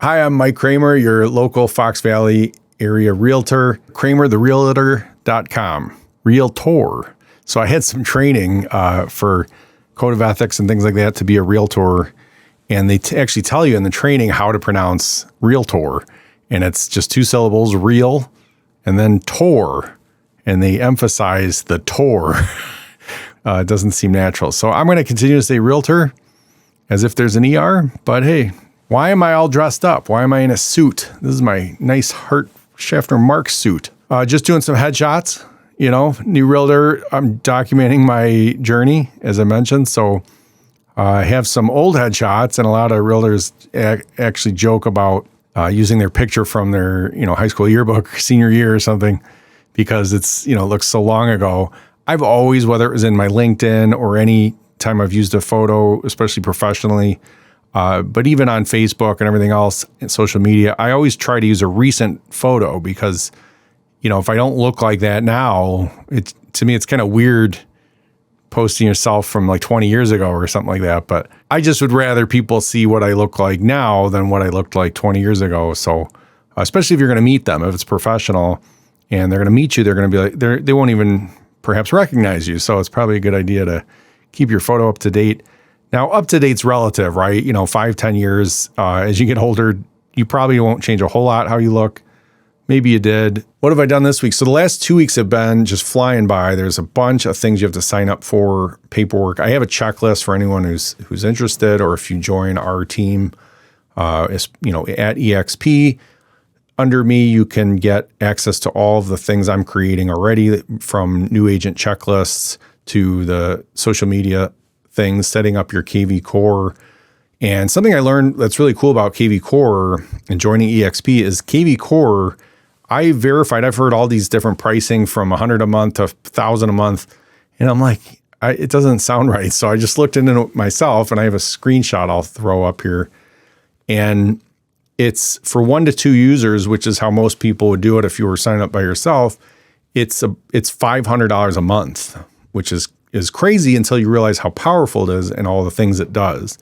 Hi, I'm Mike Kramer, your local Fox Valley area realtor, kramertherealtor.com, realtor. So I had some training for code of ethics and things like that to be a realtor. And they actually tell you in the training how to pronounce realtor. And it's just 2 syllables, real, and then tor. And they emphasize the tor. It doesn't seem natural. So I'm going to continue to say realtor as if there's an ER. But hey, why am I all dressed up? Why am I in a suit? This is my nice Hart Schaffner Mark suit. Just doing some headshots, new realtor. I'm documenting my journey, as I mentioned. So I have some old headshots, and a lot of realtors actually joke about using their picture from their, high school yearbook, senior year or something, because it's, looks so long ago. I've always, whether it was in my LinkedIn or any time I've used a photo, especially professionally, but even on Facebook and everything else in social media, I always try to use a recent photo because, if I don't look like that now, to me, it's kind of weird posting yourself from like 20 years ago or something like that. But I just would rather people see what I look like now than what I looked like 20 years ago. So especially if you're going to meet them, if it's professional and they're going to meet you, they're going to be like, they won't even perhaps recognize you. So it's probably a good idea to keep your photo up to date. Now, up to date's relative, right? 5-10 years, as you get older, you probably won't change a whole lot how you look. Maybe you did. What have I done this week? So the last 2 weeks have been just flying by. There's a bunch of things you have to sign up for, paperwork. I have a checklist for anyone who's interested, or if you join our team, at EXP. Under me, you can get access to all of the things I'm creating already, from new agent checklists to the social media things, setting up your KV Core. And something I learned that's really cool about KV Core and joining EXP is KV Core, I verified, I've heard all these different pricing from $100 a month to $1,000 a month. And I'm like, it doesn't sound right. So I just looked into it myself, and I have a screenshot I'll throw up here. And it's for 1 to 2 users, which is how most people would do it if you were signing up by yourself. It's $500 a month, which is crazy until you realize how powerful it is and all the things it does.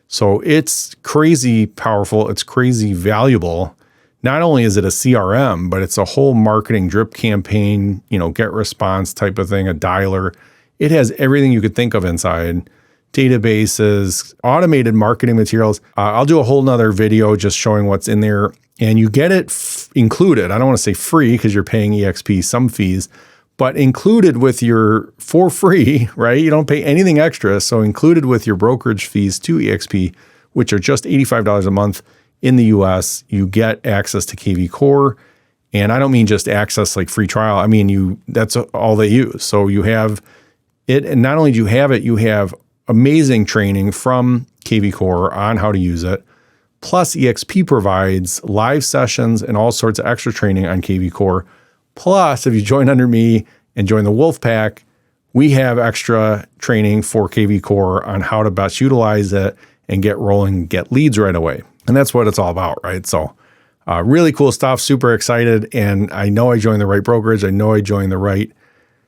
So it's crazy powerful. It's crazy valuable. Not only is it a CRM, but it's a whole marketing drip campaign, get response type of thing, a dialer. It has everything you could think of inside. Databases, automated marketing materials. I'll do a whole nother video just showing what's in there, and you get it included. I don't want to say free because you're paying EXP some fees, but included with for free, right? You don't pay anything extra. So included with your brokerage fees to EXP, which are just $85 a month in the US, you get access to KV Core. And I don't mean just access like free trial. I mean, that's all they use. So you have it. And not only do you have it, you have amazing training from KV Core on how to use it. Plus EXP provides live sessions and all sorts of extra training on KV Core. Plus, if you join under me and join the Wolf Pack, we have extra training for KV Core on how to best utilize it and get rolling, get leads right away. And that's what it's all about, right? So really cool stuff, super excited. And I know I joined the right brokerage. I know I joined the right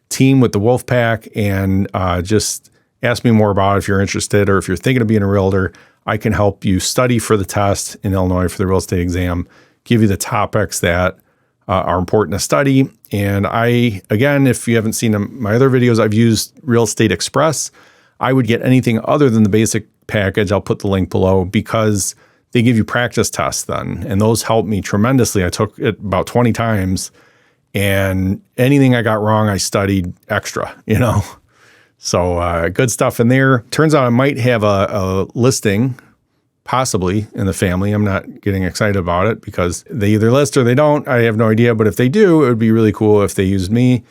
team with the Wolf Pack. And just ask me more about it if you're interested, or if you're thinking of being a realtor. I can help you study for the test in Illinois for the real estate exam, give you the topics that are important to study. And again, if you haven't seen my other videos, I've used Real Estate Express. I would get anything other than the basic package. I'll put the link below, because they give you practice tests then. And those helped me tremendously. I took it about 20 times, and anything I got wrong, I studied extra, So good stuff in there. Turns out I might have a listing possibly in the family. I'm not getting excited about it because they either list or they don't. I have no idea. But if they do, it would be really cool if they used me.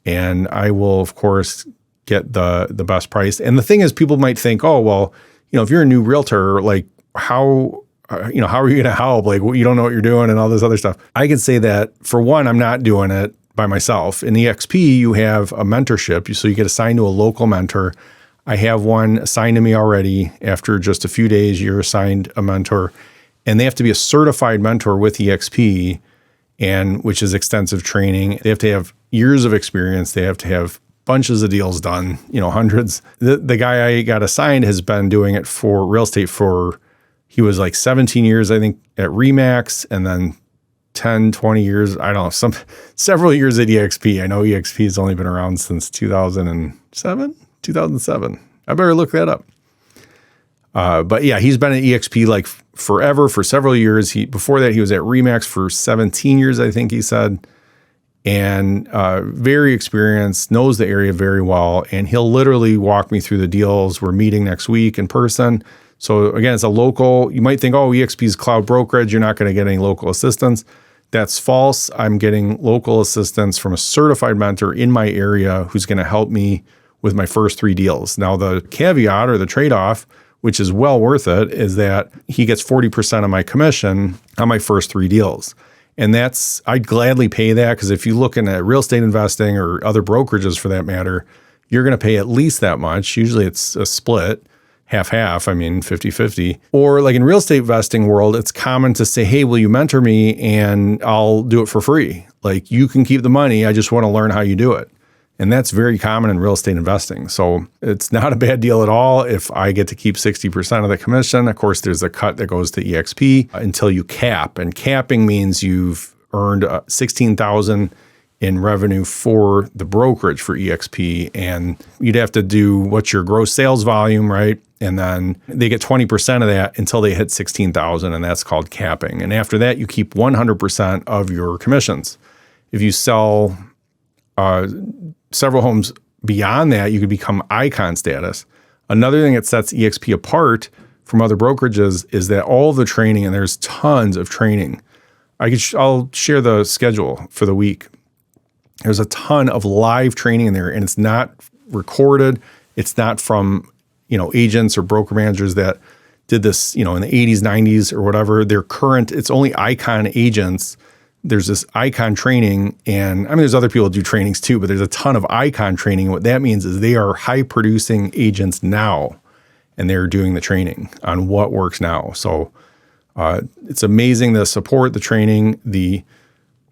And I will, of course, get the best price. And the thing is, people might think, oh, well, if you're a new realtor, like how are you going to help? Like, you don't know what you're doing and all this other stuff. I can say that, for one, I'm not doing it by myself. In EXP, you have a mentorship. So you get assigned to a local mentor. I have one assigned to me already. After just a few days, you're assigned a mentor. And they have to be a certified mentor with EXP, which is extensive training. They have to have years of experience. They have to have bunches of deals done, hundreds. The guy I got assigned has been doing it for real estate for He was like 17 years, I think, at Remax, and then 10, 20 years, I don't know, several years at EXP. I know EXP has only been around since 2007. I better look that up. But yeah, he's been at EXP like forever, for several years. Before that, he was at Remax for 17 years, I think he said, and very experienced, knows the area very well. And he'll literally walk me through the deals. We're meeting next week in person. So again, it's a local, you might think, oh, EXP is cloud brokerage, you're not going to get any local assistance. That's false. I'm getting local assistance from a certified mentor in my area who's going to help me with my first 3 deals. Now, the caveat or the trade-off, which is well worth it, is that he gets 40% of my commission on my first 3 deals. And I'd gladly pay that, because if you're looking at real estate investing or other brokerages for that matter, you're going to pay at least that much. Usually it's a split. Half-half, 50-50. Or like in real estate investing world, it's common to say, hey, will you mentor me and I'll do it for free? Like, you can keep the money. I just want to learn how you do it. And that's very common in real estate investing. So it's not a bad deal at all if I get to keep 60% of the commission. Of course, there's a cut that goes to EXP until you cap. And capping means you've earned $16,000 in revenue for the brokerage for EXP. And you'd have to do what's your gross sales volume, right? And then they get 20% of that until they hit 16,000, and that's called capping. And after that, you keep 100% of your commissions. If you sell several homes beyond that, you could become icon status. Another thing that sets EXP apart from other brokerages is that all the training, and there's tons of training. I'll share the schedule for the week. There's a ton of live training in there, and it's not recorded. It's not from agents or broker managers that did this, in the 80s, 90s or whatever. They're current. It's only icon agents. There's this icon training, and there's other people who do trainings too, but there's a ton of icon training. What that means is they are high producing agents now, and they're doing the training on what works now. So it's amazing, the support, the training, the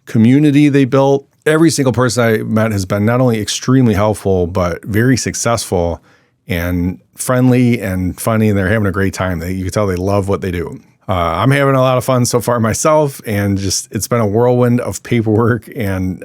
community they built. Every single person I met has been not only extremely helpful, but very successful and friendly and funny, and they're having a great time. You can tell they love what they do. I'm having a lot of fun so far myself, and it's been a whirlwind of paperwork and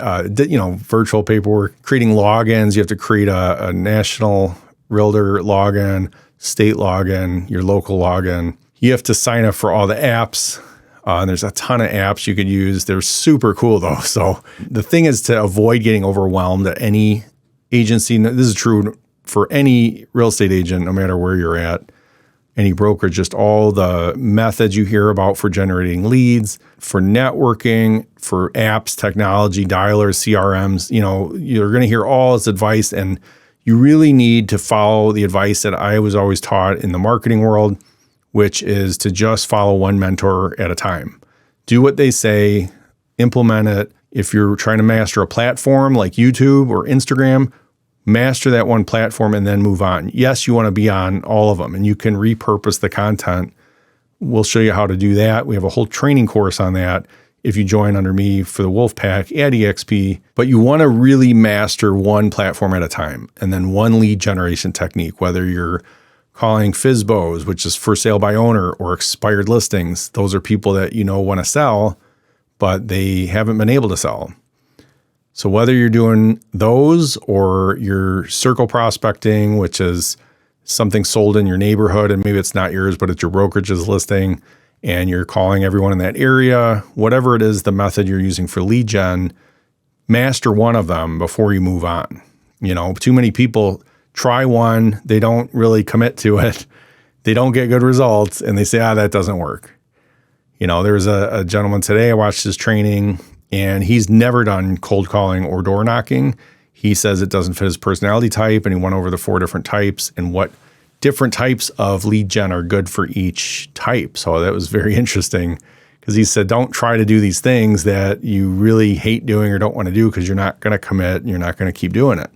virtual paperwork, creating logins. You have to create a national realtor login, state login, your local login. You have to sign up for all the apps. And there's a ton of apps you could use. They're super cool though. So the thing is to avoid getting overwhelmed at any agency. This is true for any real estate agent, no matter where you're at, any broker, just all the methods you hear about for generating leads, for networking, for apps, technology, dialers, CRMs. You're going to hear all this advice, and you really need to follow the advice that I was always taught in the marketing world, which is to just follow one mentor at a time. Do what they say, implement it. If you're trying to master a platform like YouTube or Instagram, master that one platform and then move on. Yes, you want to be on all of them, and you can repurpose the content. We'll show you how to do that. We have a whole training course on that if you join under me for the Wolfpack at EXP. But you want to really master one platform at a time, and then one lead generation technique, whether you're calling FSBOs, which is for sale by owner, or expired listings. Those are people that want to sell, but they haven't been able to sell. So whether you're doing those or you're circle prospecting, which is something sold in your neighborhood and maybe it's not yours, but it's your brokerage's listing, and you're calling everyone in that area, whatever it is, the method you're using for lead gen, master one of them before you move on. Too many people try one, they don't really commit to it, they don't get good results, and they say, that doesn't work. There was a gentleman today, I watched his training, and he's never done cold calling or door knocking. He says it doesn't fit his personality type, and he went over the 4 different types and what different types of lead gen are good for each type. So that was very interesting, because he said, don't try to do these things that you really hate doing or don't want to do, because you're not going to commit and you're not going to keep doing it.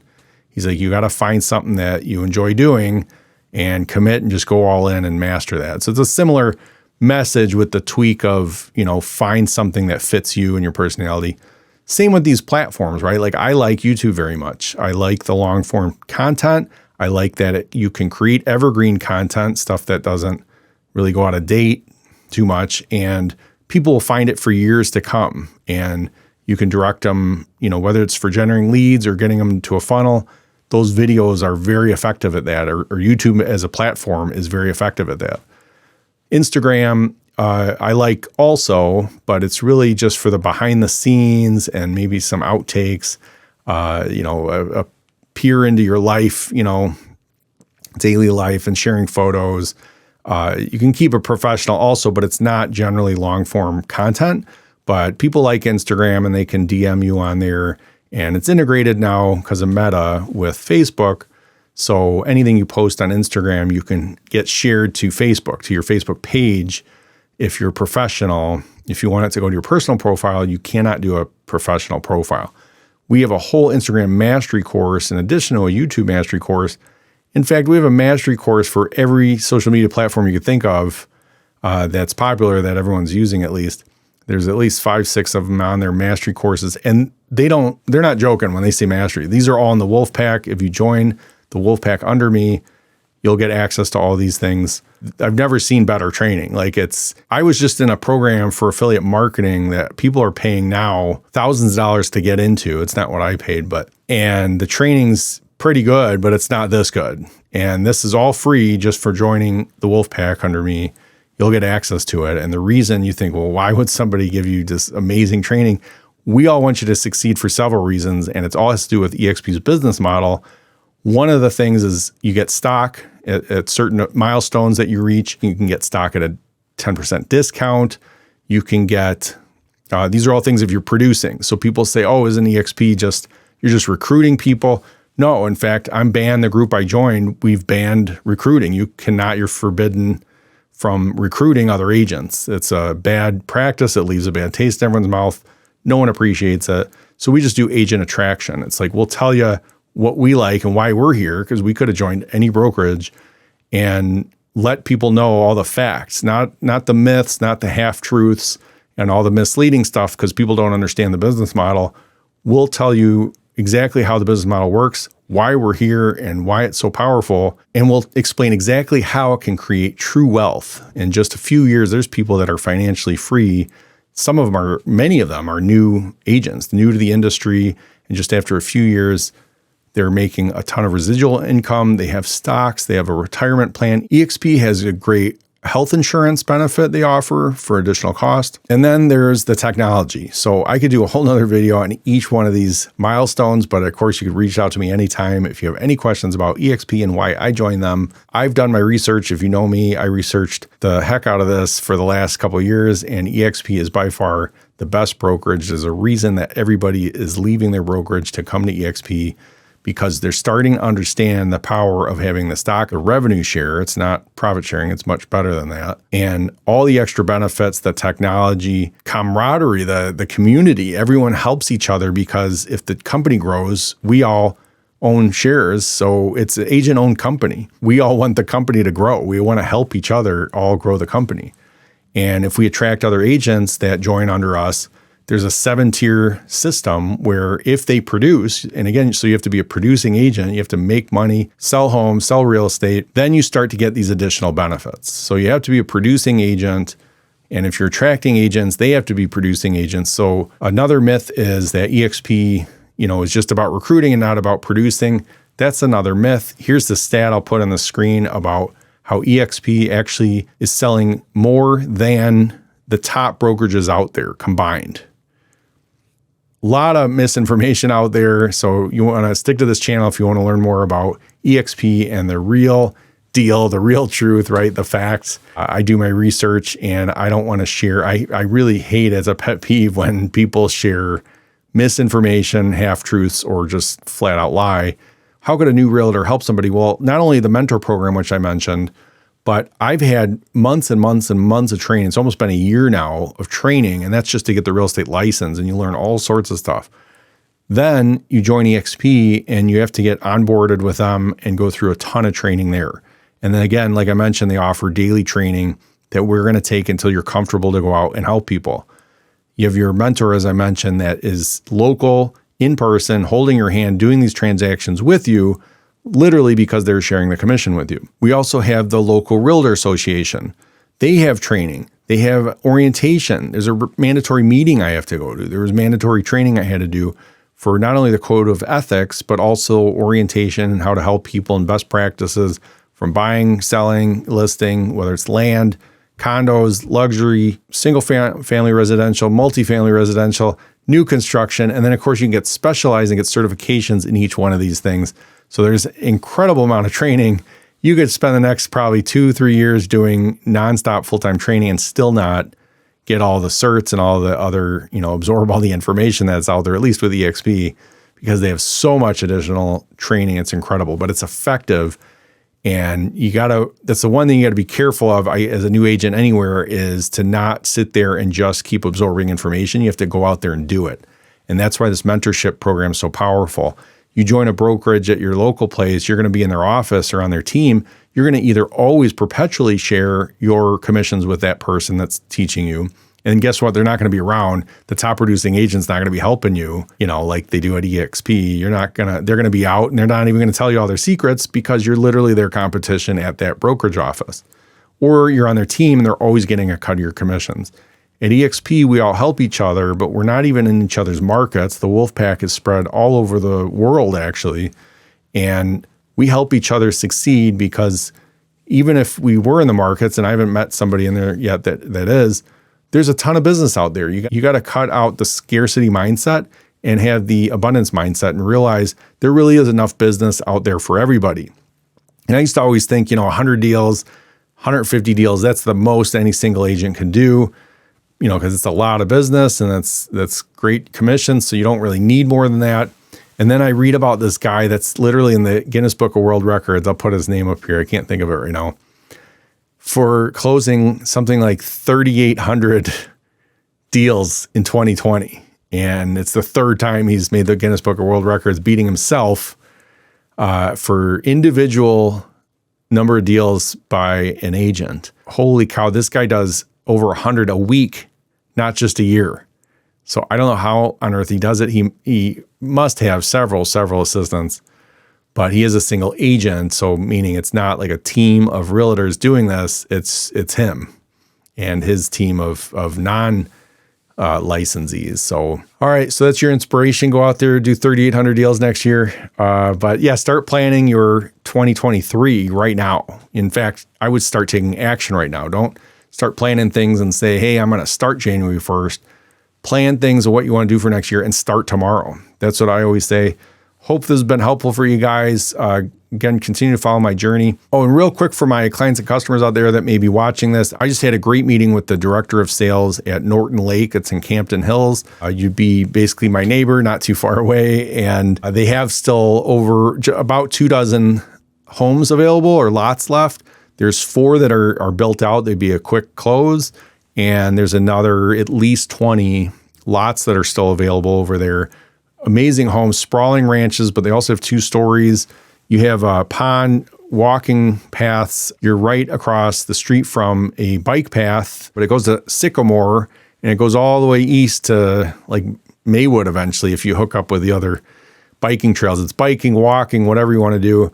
He's like, you got to find something that you enjoy doing and commit and just go all in and master that. So it's a similar message with the tweak of, find something that fits you and your personality. Same with these platforms, right? Like, I like YouTube very much. I like the long form content. I like that you can create evergreen content, stuff that doesn't really go out of date too much, and people will find it for years to come. And you can direct them, whether it's for generating leads or getting them to a funnel. Those videos are very effective at that, or YouTube as a platform is very effective at that. Instagram, I like also, but it's really just for the behind the scenes and maybe some outtakes, a peer into your life, daily life and sharing photos. You can keep it professional also, but it's not generally long form content. But people like Instagram and they can DM you on there, and it's integrated now because of Meta with Facebook. So anything you post on Instagram, you can get shared to Facebook, to your Facebook page. If you're professional, if you want it to go to your personal profile, you cannot do a professional profile. We have a whole Instagram mastery course in addition to a YouTube mastery course. In fact, we have a mastery course for every social media platform you could think of that's popular, that everyone's using at least. There's at least 5, 6 of them on their mastery courses, and they're not joking when they say mastery. These are all in the Wolfpack. If you join the Wolfpack under me, you'll get access to all these things. I've never seen better training. I was just in a program for affiliate marketing that people are paying now thousands of dollars to get into. It's not what I paid, and the training's pretty good, but it's not this good. And this is all free just for joining the Wolfpack under me. You'll get access to it. And the reason you think, well, why would somebody give you this amazing training? We all want you to succeed for several reasons, and it's all has to do with eXp's business model. One of the things is you get stock at certain milestones that you reach. You can get stock at a 10% discount. You can get, these are all things if you're producing. So people say, oh, isn't eXp you're just recruiting people? No, in fact, I'm banned. The group I joined, we've banned recruiting. You're forbidden from recruiting other agents. It's a bad practice. It leaves a bad taste in everyone's mouth. No one appreciates it. So we just do agent attraction. It's like, we'll tell you what we like and why we're here, because we could have joined any brokerage, and let people know all the facts, not the myths, not the half-truths and all the misleading stuff, because people don't understand the business model. We'll tell you exactly how the business model works, why we're here and why it's so powerful. And we'll explain exactly how it can create true wealth. In just a few years, there's people that are financially free. Many of them are new agents, new to the industry. And just after a few years, they're making a ton of residual income. They have stocks. They have a retirement plan. eXp has a great health insurance benefit they offer for additional cost. And then there's the technology. So I could do a whole nother video on each one of these milestones, but of course you could reach out to me anytime if you have any questions about eXp and why I joined them. I've done my research. If you know me, I researched the heck out of this for the last couple of years, and eXp is by far the best brokerage. There's a reason that everybody is leaving their brokerage to come to eXp, because they're starting to understand the power of having the stock, a revenue share. It's not profit sharing. It's much better than that. And all the extra benefits, the technology, camaraderie, the community, everyone helps each other, because if the company grows, we all own shares. So it's an agent-owned company. We all want the company to grow. We want to help each other all grow the company. And if we attract other agents that join under us, there's a 7-tier system where if they produce, and again, so you have to be a producing agent, you have to make money, sell homes, sell real estate, then you start to get these additional benefits. So you have to be a producing agent. And if you're attracting agents, they have to be producing agents. So another myth is that eXp, is just about recruiting and not about producing. That's another myth. Here's the stat I'll put on the screen about how eXp actually is selling more than the top brokerages out there combined. A lot of misinformation out there. So you want to stick to this channel if you want to learn more about eXp and the real deal, the real truth, right? The facts. I do my research, and I don't want to share. I really hate, as a pet peeve, when people share misinformation, half-truths, or just flat out lie. How could a new realtor help somebody? Well, not only the mentor program, which I mentioned, but I've had months and months and months of training. It's almost been a year now of training, and that's just to get the real estate license, and you learn all sorts of stuff. Then you join eXp, and you have to get onboarded with them and go through a ton of training there. And then again, like I mentioned, they offer daily training that we're going to take until you're comfortable to go out and help people. You have your mentor, as I mentioned, that is local, in person, holding your hand, doing these transactions with you, literally because they're sharing the commission with you. We also have the local realtor association. They have training. They have orientation. There's a mandatory meeting I have to go to. There was mandatory training I had to do for not only the code of ethics, but also orientation and how to help people and best practices from buying, selling, listing, whether it's land, condos, luxury, single family residential, multifamily residential, new construction. And then of course you can get specialized and get certifications in each one of these things. So there's an incredible amount of training. You could spend the next probably 2-3 years doing nonstop full-time training and still not get all the certs and all the other, absorb all the information that's out there, at least with EXP, because they have so much additional training. It's incredible, but it's effective. And that's the one thing you got to be careful of as a new agent anywhere, is to not sit there and just keep absorbing information. You have to go out there and do it. And that's why this mentorship program is so powerful. You join a brokerage at your local place, you're going to be in their office or on their team. You're going to either always perpetually share your commissions with that person that's teaching you. And guess what? They're not going to be around. The top producing agent's not going to be helping you, like they do at EXP. They're going to be out and they're not even going to tell you all their secrets because you're literally their competition at that brokerage office. Or you're on their team and they're always getting a cut of your commissions. At EXP, we all help each other, but we're not even in each other's markets. The wolf pack is spread all over the world, actually. And we help each other succeed because even if we were in the markets, and I haven't met somebody in there yet that is, there's a ton of business out there. You got to cut out the scarcity mindset and have the abundance mindset and realize there really is enough business out there for everybody. And I used to always think, 100 deals, 150 deals, that's the most any single agent can do, because it's a lot of business and that's great commission. So you don't really need more than that. And then I read about this guy that's literally in the Guinness Book of World Records. I'll put his name up here. I can't think of it right now. For closing something like 3,800 deals in 2020. And it's the third time he's made the Guinness Book of World Records, beating himself for individual number of deals by an agent. Holy cow, this guy does over 100 a week, not just a year. So I don't know how on earth he does it. He must have several assistants, but he is a single agent. So meaning it's not like a team of realtors doing this. It's him and his team of non licensees. So, all right. So that's your inspiration. Go out there, do 3,800 deals next year. But yeah, start planning your 2023 right now. In fact, I would start taking action right now. Don't start planning things and say, hey, I'm going to start January 1st. Plan things of what you want to do for next year and start tomorrow. That's what I always say. Hope this has been helpful for you guys. Again, continue to follow my journey. Oh, and real quick for my clients and customers out there that may be watching this, I just had a great meeting with the director of sales at Norton Lake. It's in Campton Hills. You'd be basically my neighbor, not too far away. And they have still over about 24 homes available or lots left. There's 4 that are built out. They'd be a quick close. And there's another at least 20 lots that are still available over there. Amazing homes, sprawling ranches, but they also have 2 stories. You have a pond, walking paths. You're right across the street from a bike path, but it goes to Sycamore and it goes all the way east to like Maywood eventually if you hook up with the other biking trails. It's biking, walking, whatever you want to do.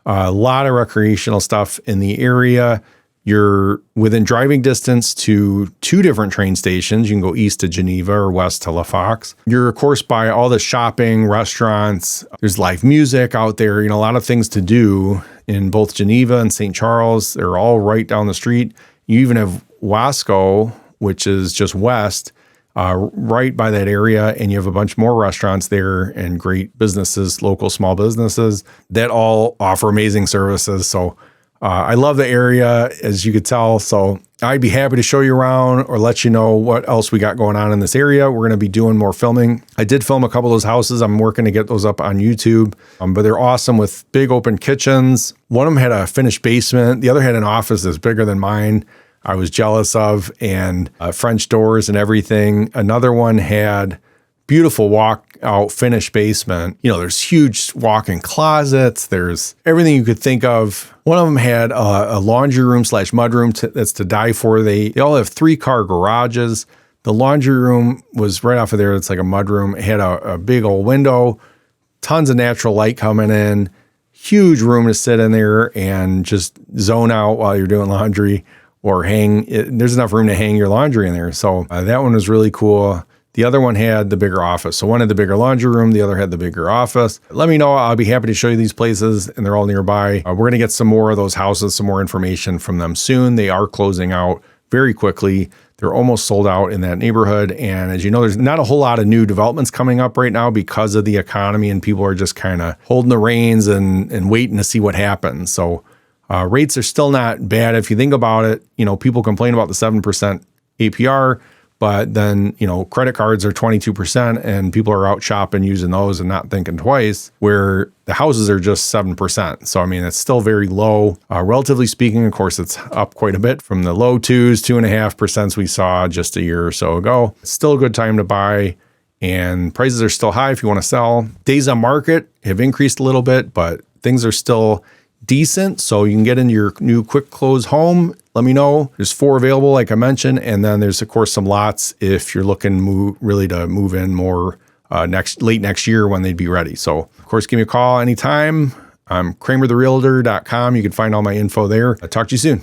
A lot of recreational stuff in the area. You're within driving distance to 2 different train stations. You can go east to Geneva or west to La Fox. You're, of course, by all the shopping, restaurants. There's live music out there. A lot of things to do in both Geneva and St. Charles. They're all right down the street. You even have Wasco, which is just west, right by that area. And you have a bunch more restaurants there and great businesses, local small businesses that all offer amazing services. So I love the area, as you could tell. So I'd be happy to show you around or let you know what else we got going on in this area. We're going to be doing more filming. I did film a couple of those houses. I'm working to get those up on YouTube, but they're awesome with big open kitchens. One of them had a finished basement. The other had an office that's bigger than mine. I was jealous of, and French doors and everything. Another one had beautiful walk-out finished basement. There's huge walk-in closets. There's everything you could think of. One of them had a laundry room / mudroom that's to die for. They all have 3-car garages. The laundry room was right off of there. It's like a mudroom. It had a big old window, tons of natural light coming in, huge room to sit in there and just zone out while you're doing laundry. or there's enough room to hang your laundry in there. So that one was really cool. The other one had the bigger office. So one had the bigger laundry room, the other had the bigger office. Let me know. I'll be happy to show you these places, and they're all nearby. We're going to get some more of those houses, some more information from them soon. They are closing out very quickly. They're almost sold out in that neighborhood. And as you know, there's not a whole lot of new developments coming up right now because of the economy, and people are just kind of holding the reins and waiting to see what happens. So rates are still not bad. If you think about it, people complain about the 7% APR, but then, credit cards are 22% and people are out shopping using those and not thinking twice, where the houses are just 7%. So, it's still very low. Relatively speaking, of course, it's up quite a bit from the low 2.5% we saw just a year or so ago. It's still a good time to buy, and prices are still high if you want to sell. Days on market have increased a little bit, but things are still decent. So you can get into your new quick close home. Let me know. There's 4 available, like I mentioned. And then there's, of course, some lots if you're looking really to move in more late next year when they'd be ready. So, of course, give me a call anytime. I'm kramertherealtor.com. You can find all my info there. I'll talk to you soon.